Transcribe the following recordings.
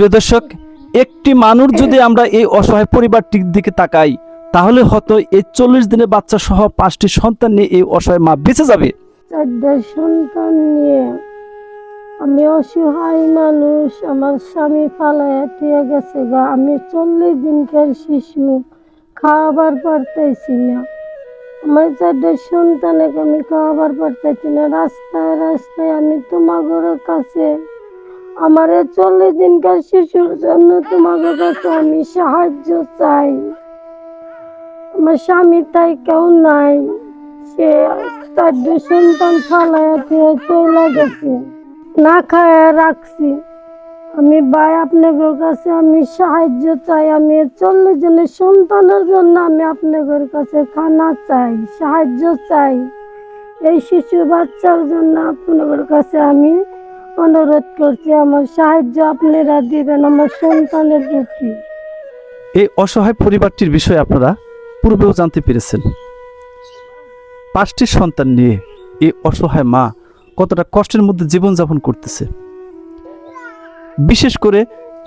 প্রিয় দর্শক, একটি মানুষ যদি আমরা এই অসহায় পরিবারটির দিকে তাকাই, তাহলে হয়তো এই 40 দিনের বাচ্চা সহ 5টি সন্তান নিয়ে এই অসহায় মা বেঁচে যাবে। 4 সন্তান নিয়ে আমি অসহায় মানুষ, আমার স্বামী পালাইয়া দিয়ে গেছে গা। আমি 40 দিনকার শিশু, খাওয়াবার পারতেছি না। আমার 4 সন্তানকে আমি খাওয়াবার পারতেছি না। রাস্তায় রাস্তায় আমি তোমাদের কাছে, আমার 40 দিনকার শিশুর জন্য তোমাদের কাছে আমি সাহায্য চাই। আমার স্বামী তাই কেউ নাই, সে 4 সন্তান ফালাইয়া দিয়ে চলে গেছে, না খায় রাখছি। আমি ভাই আপনাদের কাছে আমি সাহায্য চাই। আমি 40 জনের সন্তানের জন্য আমি আপনাদের কাছে খানা চাই, সাহায্য চাই। এই শিশু বাচ্চার জন্য আপনাদের কাছে আমি অনুরোধ করছি, আমার সাহায্য আপনারা দিবেন আমার সন্তানের প্রতি। এই অসহায় পরিবারটির বিষয়ে আপনারা পূর্বেও জানতে পেরেছেন। 5টি সন্তান নিয়ে এই অসহায় মা কতটা কষ্টের মধ্যে জীবনযাপন করতেছে। বিশেষ করে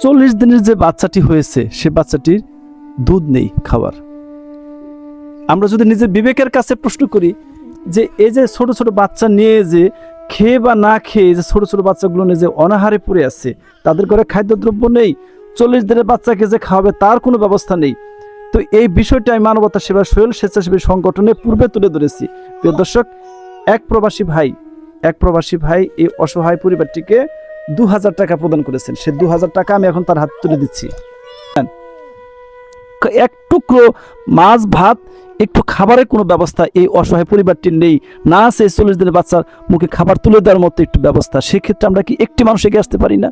40 দিনের যে বাচ্চাটি হয়েছে, সে বাচ্চাটির দুধ নেই খাবার। আমরা যদি নিজের বিবেকের কাছে প্রশ্ন করি যে এই যে ছোট ছোট বাচ্চা নিয়ে যে খেয়ে বা না খেয়ে যে ছোট ছোট বাচ্চাগুলো নিয়ে যে অনাহারে পড়ে আছে, তাদের ঘরে খাদ্যদ্রব্য নেই, 40 দিনের বাচ্চাকে যে খাওয়াবে তার কোনো ব্যবস্থা নেই। তো এই বিষয়টা আমি মানবতা সেবা সোহেল স্বেচ্ছাসেবী সংগঠনে পূর্বে তুলে ধরেছি। প্রিয় দর্শক, এক প্রবাসী ভাই এই অসহায় পরিবারটিকে 2000 টাকা প্রদান করেছেন। সে 2000 টাকা আমি এখন তার হাতে তুলে দিচ্ছি। এক টুকরো মাছ ভাত, একটু খাবারের কোনো ব্যবস্থা এই অসহায় পরিবারটির নেই, না আছে 40 দিনের বাচ্চার মুখে খাবার তুলে দেওয়ার মতো একটু ব্যবস্থা। সেক্ষেত্রে আমরা কি একটি মানুষ এগিয়ে আসতে পারি না?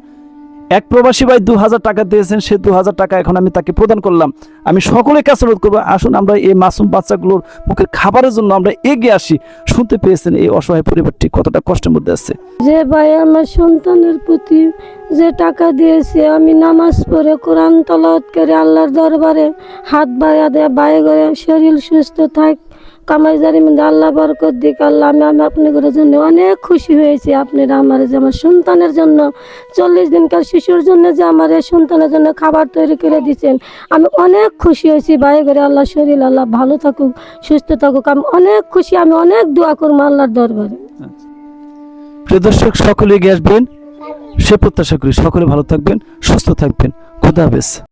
এক প্রবাসী ভাই 2000 টাকা দিয়েছেন, সে 2000 টাকা এখন আমি তাকে প্রদান করলাম। আমি সকলের কাছে অনুরোধ করবো, আসুন আমরা এই মাসুম বাচ্চাগুলোর মুখের খাবারের জন্য আমরা এগিয়ে আসি। শুনতে পেয়েছেন এই অসহায় পরিবারটি কতটা কষ্টের মধ্যে আছে। যে ভাই আমার সন্তানের প্রতি যে টাকা দিয়েছে, আমি নামাজ পড়ে কোরআন তেলাওয়াত করে আল্লাহর দরবারে হাত বাড়িয়ে দেয়, বাই করে শরীর সুস্থ থাক, কামাই জারির মধ্যে আল্লাহ বরকত দিক। আল্লাহ আমি আপনাদের জন্য অনেক খুশি হয়েছি। আপনারা আমার যে আমার সন্তানের জন্য 40 দিনকার শিশুর জন্য যে আমার এই সন্তানের জন্য খাবার তৈরি করে দিচ্ছেন, আমি অনেক খুশি হয়েছি। বাই করে আল্লাহ শরীর আল্লাহ ভালো থাকুক, সুস্থ থাকুক, আমি অনেক খুশি। আমি অনেক দোয়া করবো আল্লাহর দরবারে। প্রিয় দর্শক, সকলে এগিয়ে আসবেন সে প্রত্যাশা করি। সকলে ভালো থাকবেন, সুস্থ থাকবেন। খোদা হাফেজ।